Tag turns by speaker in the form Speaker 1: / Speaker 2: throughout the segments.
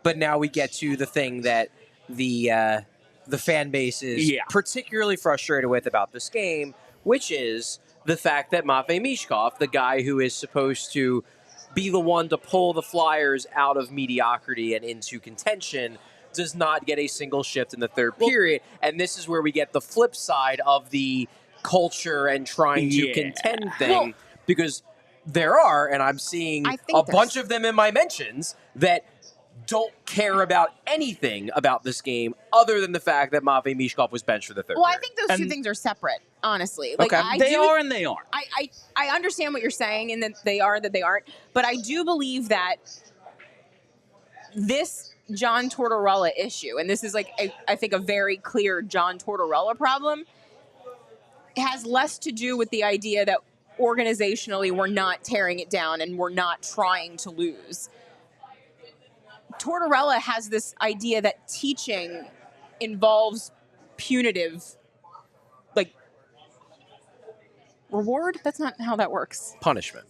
Speaker 1: But now we get to the thing that the fan base is particularly frustrated with about this game, which is the fact that Matvei Michkov, the guy who is supposed to be the one to pull the Flyers out of mediocrity and into contention, does not get a single shift in the third period. And this is where we get the flip side of the culture and trying to contend thing, because there are, and I'm seeing a bunch of them in my mentions, that don't care about anything about this game other than the fact that Matvei Michkov was benched for the third.
Speaker 2: Well, I think those two things are separate, honestly. Like,
Speaker 3: They are and they aren't.
Speaker 2: I understand what you're saying, and that they are, that they aren't. But I do believe that this John Tortorella issue, and this is like, I think, a very clear John Tortorella problem, has less to do with the idea that organizationally we're not tearing it down and we're not trying to lose. Tortorella has this idea that teaching involves punitive, like, reward? That's not how that works.
Speaker 1: Punishment.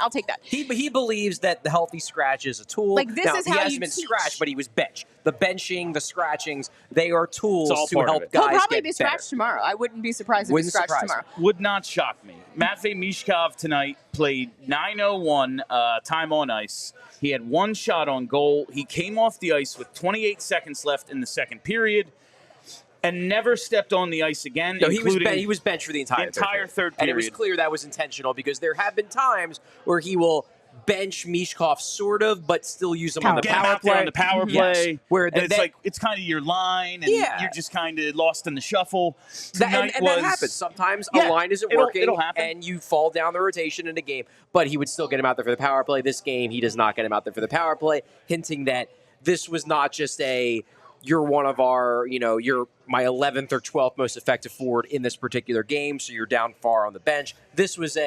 Speaker 2: I'll take that.
Speaker 1: He believes that the healthy scratch is a tool.
Speaker 2: Like, this is how
Speaker 1: he hasn't
Speaker 2: you
Speaker 1: been
Speaker 2: teach.
Speaker 1: scratched, but he was benched. The benching, the scratchings, they are tools
Speaker 3: all
Speaker 1: to
Speaker 3: part of
Speaker 1: help
Speaker 3: it.
Speaker 1: guys
Speaker 2: He'll probably
Speaker 1: get
Speaker 2: be
Speaker 1: better.
Speaker 2: scratched tomorrow. I wouldn't be surprised if
Speaker 1: Wouldn't
Speaker 2: he's scratched
Speaker 1: surprise
Speaker 2: tomorrow.
Speaker 3: Would not shock me. Matvei Michkov tonight played 9:01 time on ice. He had one shot on goal. He came off the ice with 28 seconds left in the second period and never stepped on the ice again.
Speaker 1: No, he was benched for the entire
Speaker 3: third period.
Speaker 1: And it was clear that was intentional, because there have been times where he will bench Michkov sort of, but still use him on the
Speaker 3: Get him
Speaker 1: power
Speaker 3: out there
Speaker 1: play.
Speaker 3: on the power play.
Speaker 1: Yes. Where
Speaker 3: And it's like, it's kind of your line, and you're just kind of lost in the shuffle.
Speaker 1: And that happens. Sometimes a line isn't working,
Speaker 3: it'll happen.
Speaker 1: and you fall down the rotation in a game, but he would still get him out there for the power play. This game, he does not get him out there for the power play, hinting that this was not just you're one of our, you're my 11th or 12th most effective forward in this particular game, so you're down far on the bench. This was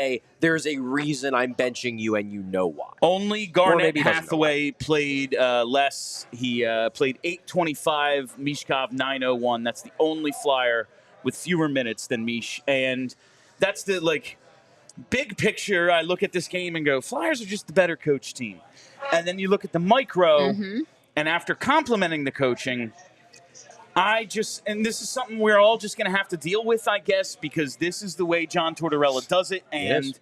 Speaker 1: there's a reason I'm benching you, and you know why.
Speaker 3: Only Garnet Hathaway played less. He played 8:25, Michkov 9:01. That's the only Flyer with fewer minutes than Mish. And that's the, big picture. I look at this game and go, Flyers are just the better coach team. And then you look at the micro, and after complimenting the coaching, and this is something we're all just going to have to deal with, I guess, because this is the way John Tortorella does it. And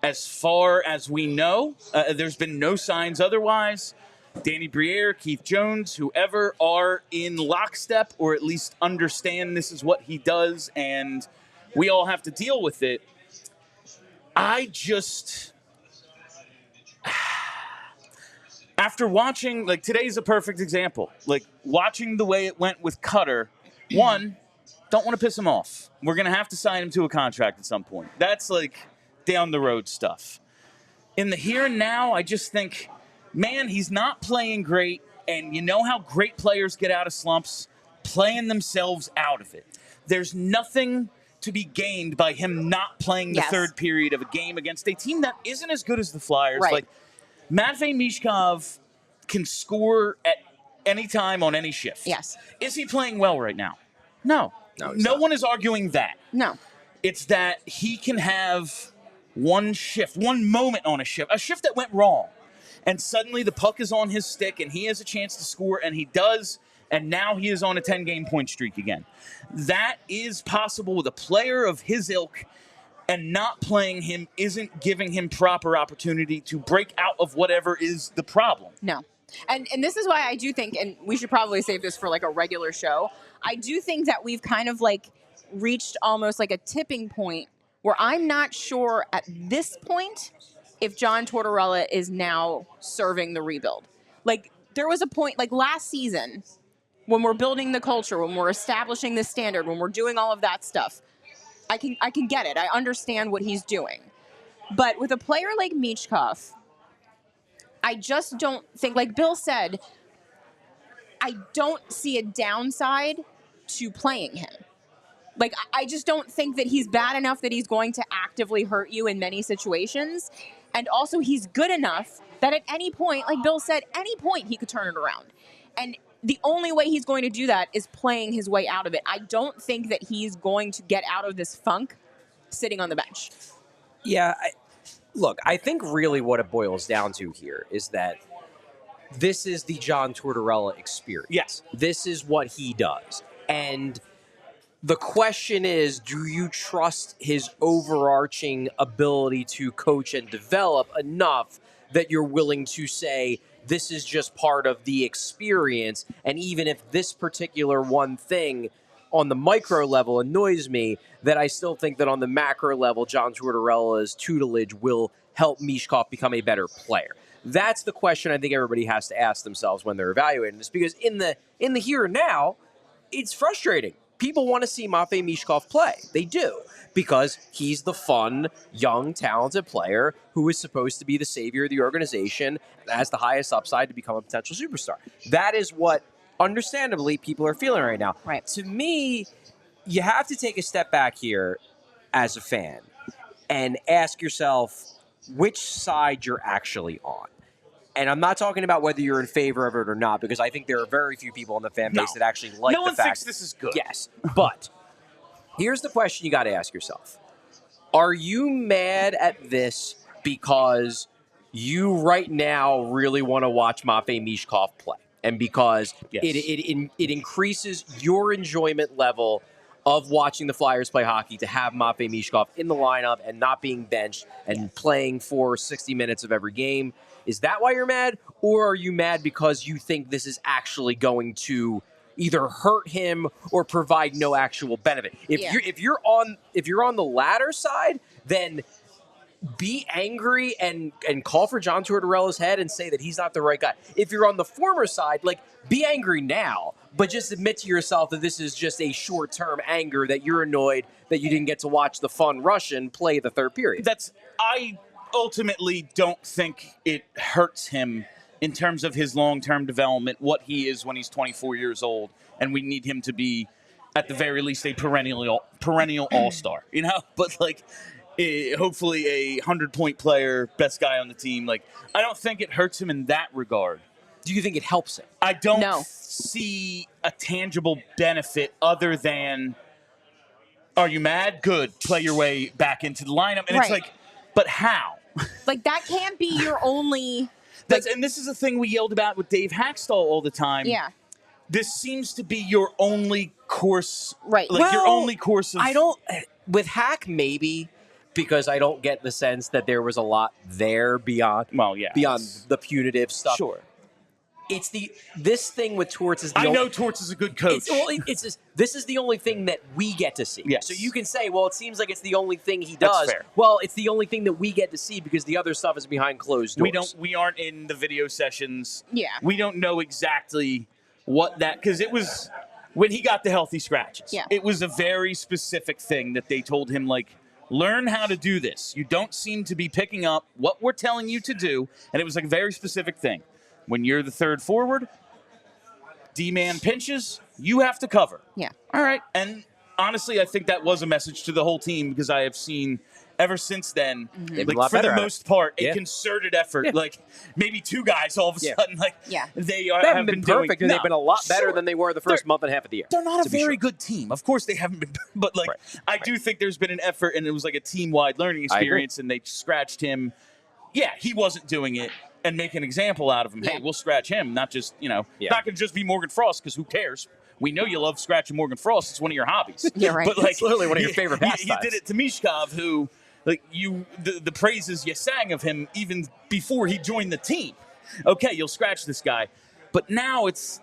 Speaker 3: as far as we know, there's been no signs otherwise. Danny Briere, Keith Jones, whoever are in lockstep, or at least understand this is what he does, and we all have to deal with it. After watching, today's a perfect example. Watching the way it went with Cutter, one, don't want to piss him off. We're going to have to sign him to a contract at some point. That's, down the road stuff. In the here and now, I just think, man, he's not playing great, and you know how great players get out of slumps? Playing themselves out of it. There's nothing to be gained by him not playing the third period of a game against a team that isn't as good as the Flyers.
Speaker 2: Right.
Speaker 3: Matvei Michkov can score at any time on any shift.
Speaker 2: Yes.
Speaker 3: Is he playing well right now? No. No one is arguing that.
Speaker 2: No.
Speaker 3: It's that he can have one shift, one moment on a shift that went wrong. And suddenly the puck is on his stick and he has a chance to score, and he does, and now he is on a 10-game point streak again. That is possible with a player of his ilk, and not playing him isn't giving him proper opportunity to break out of whatever is the problem.
Speaker 2: No. And this is why I do think, and we should probably save this for a regular show, I do think that we've kind of reached almost a tipping point where I'm not sure at this point if John Tortorella is now serving the rebuild. There was a point last season when we're building the culture, when we're establishing the standard, when we're doing all of that stuff. I can get it. I understand what he's doing. But with a player like Michkov, I just don't think, like Bill said, I don't see a downside to playing him. I just don't think that he's bad enough that he's going to actively hurt you in many situations. And also he's good enough that at any point, like Bill said, any point he could turn it around. And the only way he's going to do that is playing his way out of it. I don't think that he's going to get out of this funk sitting on the bench.
Speaker 1: Yeah, look, I think really what it boils down to here is that this is the John Tortorella experience.
Speaker 3: Yes.
Speaker 1: This is what he does. And the question is, do you trust his overarching ability to coach and develop enough that you're willing to say, this is just part of the experience, and even if this particular one thing on the micro level annoys me, that I still think that on the macro level, John Tortorella's tutelage will help Michkov become a better player? That's the question I think everybody has to ask themselves when they're evaluating this, because in the here and now, it's frustrating. People want to see Matvei Michkov play. They do, because he's the fun, young, talented player who is supposed to be the savior of the organization and has the highest upside to become a potential superstar. That is what, understandably, people are feeling right now.
Speaker 2: Right.
Speaker 1: To me, you have to take a step back here as a fan and ask yourself which side you're actually on. And I'm not talking about whether you're in favor of it or not, because I think there are very few people in the fan base that actually like the fact.
Speaker 3: No one thinks this is good.
Speaker 1: Yes. But here's the question you got to ask yourself. Are you mad at this because you right now really want to watch Matvei Michkov play? And because it increases your enjoyment level of watching the Flyers play hockey to have Matvei Michkov in the lineup and not being benched and playing for 60 minutes of every game? Is that why you're mad? Or are you mad because you think this is actually going to either hurt him or provide no actual benefit? If you're on the latter side, then be angry and call for John Tortorella's head and say that he's not the right guy. If you're on the former side, be angry now, but just admit to yourself that this is just a short-term anger, that you're annoyed that you didn't get to watch the fun Russian play the third period.
Speaker 3: I ultimately don't think it hurts him in terms of his long-term development, what he is when he's 24 years old, and we need him to be, at the very least, a perennial all-star, But, hopefully a 100-point player, best guy on the team. I don't think it hurts him in that regard.
Speaker 1: Do you think it helps him?
Speaker 3: I don't see a tangible benefit other than, are you mad? Good. Play your way back into the lineup. And it's but how?
Speaker 2: That can't be your only...
Speaker 3: And this is a thing we yelled about with Dave Hackstall all the time.
Speaker 2: Yeah.
Speaker 3: This seems to be your only course.
Speaker 2: Right.
Speaker 3: Your only course of...
Speaker 1: I don't... With Hack, maybe, because I don't get the sense that there was a lot there beyond the punitive stuff.
Speaker 3: Sure.
Speaker 1: It's this thing with Torts is
Speaker 3: I know Torts is a good coach.
Speaker 1: This is the only thing that we get to see.
Speaker 3: Yes.
Speaker 1: So you can say, well, it seems like it's the only thing he does.
Speaker 3: That's fair.
Speaker 1: Well, it's the only thing that we get to see because the other stuff is behind closed doors.
Speaker 3: We aren't in the video sessions.
Speaker 2: Yeah.
Speaker 3: We don't know exactly what that, because it was when he got the healthy scratches.
Speaker 2: Yeah.
Speaker 3: It was a very specific thing that they told him, learn how to do this. You don't seem to be picking up what we're telling you to do. And it was a very specific thing. When you're the third forward, D-man pinches, you have to cover.
Speaker 2: Yeah.
Speaker 3: All right. And honestly, I think that was a message to the whole team, because I have seen ever since then, for the most part, a concerted effort.
Speaker 1: Yeah.
Speaker 3: Maybe two guys all of a sudden,
Speaker 1: they haven't been perfect, and they've been a lot better than they were the first month and a half of the year.
Speaker 3: They're not a very good team. Of course, they haven't been, but I do think there's been an effort, and it was a team-wide learning experience, and they scratched him. Yeah, he wasn't doing it. And make an example out of him. Hey, we'll scratch him, not just, not going to just be Morgan Frost, because who cares? We know you love scratching Morgan Frost. It's one of your hobbies.
Speaker 2: Yeah, right.
Speaker 1: But it's literally one of your favorite pastimes.
Speaker 3: You did it to Michkov, who, the praises you sang of him even before he joined the team. Okay, you'll scratch this guy. But now it's,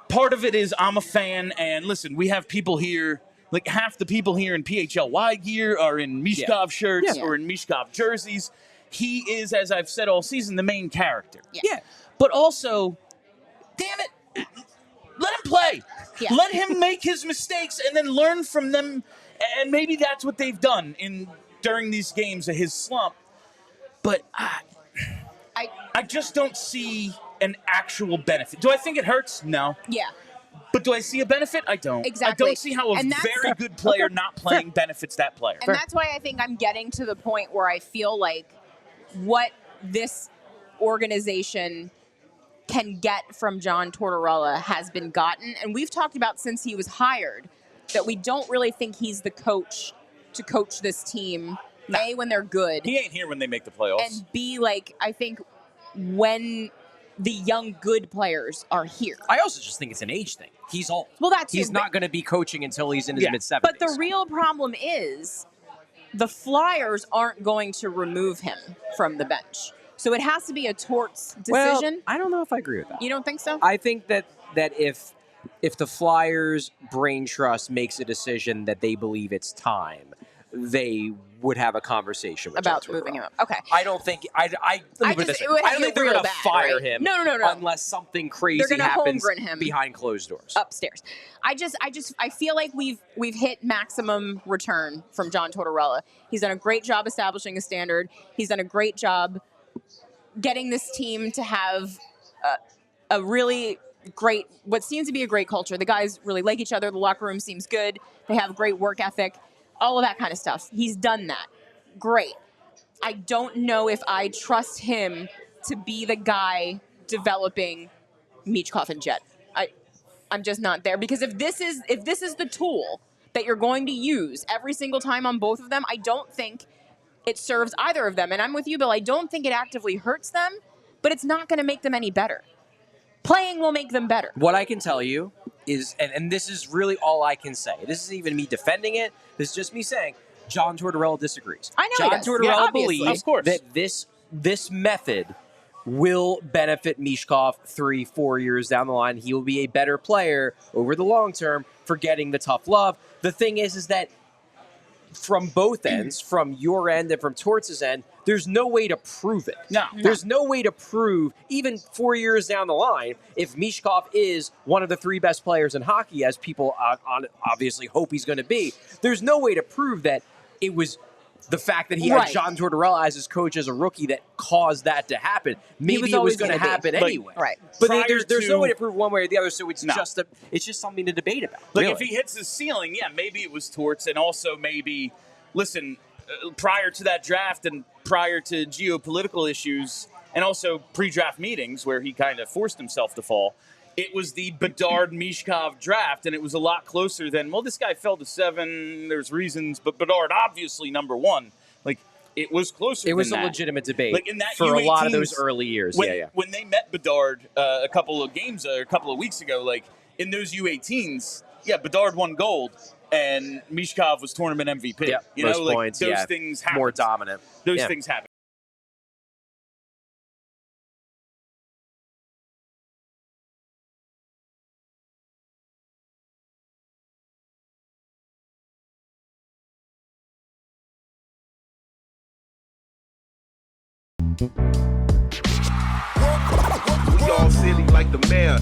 Speaker 3: part of it is I'm a fan, and listen, we have people here, half the people here in PHLY gear are in Michkov shirts or in Michkov jerseys. He is, as I've said all season, the main character.
Speaker 2: Yeah.
Speaker 3: But also, damn it, let him play.
Speaker 2: Yeah.
Speaker 3: Let him make his mistakes and then learn from them. And maybe that's what they've done during these games of his slump. But I just don't see an actual benefit. Do I think it hurts? No.
Speaker 2: Yeah.
Speaker 3: But do I see a benefit? I don't.
Speaker 2: Exactly.
Speaker 3: I don't see how a very good player not playing benefits that player.
Speaker 2: And that's why I think I'm getting to the point where I feel like what this organization can get from John Tortorella has been gotten. And we've talked about since he was hired that we don't really think he's the coach to coach this team, A, when they're good.
Speaker 3: He ain't here when they make the playoffs.
Speaker 2: And B, I think when the young, good players are here.
Speaker 1: I also just think it's an age thing. He's old.
Speaker 2: Well, that's
Speaker 1: he's not going to be coaching until he's in his mid-70s.
Speaker 2: But the real problem is the Flyers aren't going to remove him from the bench. So it has to be a Torts decision.
Speaker 1: Well, I don't know if I agree with that.
Speaker 2: You don't think so?
Speaker 1: I think that if the Flyers' brain trust makes a decision that they believe it's time, they would have a conversation with
Speaker 2: about
Speaker 1: John
Speaker 2: moving
Speaker 1: Tortorella.
Speaker 2: him up. Okay.
Speaker 1: I don't think I don't think they're going to fire him.
Speaker 2: No.
Speaker 1: Unless something crazy happens behind closed doors
Speaker 2: upstairs. I feel like we've hit maximum return from John Tortorella. He's done a great job establishing a standard. He's done a great job getting this team to have a really great, what seems to be a great culture. The guys really like each other. The locker room seems good. They have great work ethic. All of that kind of stuff. He's done that. Great. I don't know if I trust him to be the guy developing Michkov and Jet. I'm just not there, because if this is the tool that you're going to use every single time on both of them, I don't think it serves either of them. And I'm with you, Bill. I don't think it actively hurts them, but it's not going to make them any better. Playing will make them better.
Speaker 1: What I can tell you is, and this is really all I can say. This isn't even me defending it. This is just me saying John Tortorella disagrees.
Speaker 2: I know
Speaker 1: John Tortorella believes that this method will benefit Michkov 3-4 years down the line. He will be a better player over the long term for getting the tough love. The thing is that from both ends, from your end and from Torts' end, there's no way to prove it.
Speaker 3: No.
Speaker 1: There's no way to prove, even 4 years down the line, if Michkov is one of the 3 best players in hockey, as people obviously hope he's going to be, there's no way to prove that it was the fact that he had John Tortorella as his coach as a rookie that caused that to happen. Maybe it was going to happen anyway.
Speaker 2: Right.
Speaker 1: But there's no way to prove one way or the other, so it's just something to debate about.
Speaker 3: If he hits his ceiling, maybe it was Torts, and also maybe, listen, prior to that draft and prior to geopolitical issues and also pre-draft meetings where he kind of forced himself to fall, it was the Bedard-Michkov draft, and it was a lot closer than, this guy fell to 7, there's reasons, but Bedard obviously number 1. It was closer.
Speaker 1: It was
Speaker 3: than
Speaker 1: a
Speaker 3: that.
Speaker 1: legitimate debate
Speaker 3: In that
Speaker 1: for
Speaker 3: U18s,
Speaker 1: a lot of those early years.
Speaker 3: When they met Bedard a couple of weeks ago, in those U18s, Bedard won gold, and Michkov was tournament MVP.
Speaker 1: Yeah, points,
Speaker 3: those things happen.
Speaker 1: More dominant.
Speaker 3: Those things happen.
Speaker 4: We all silly like the mayor.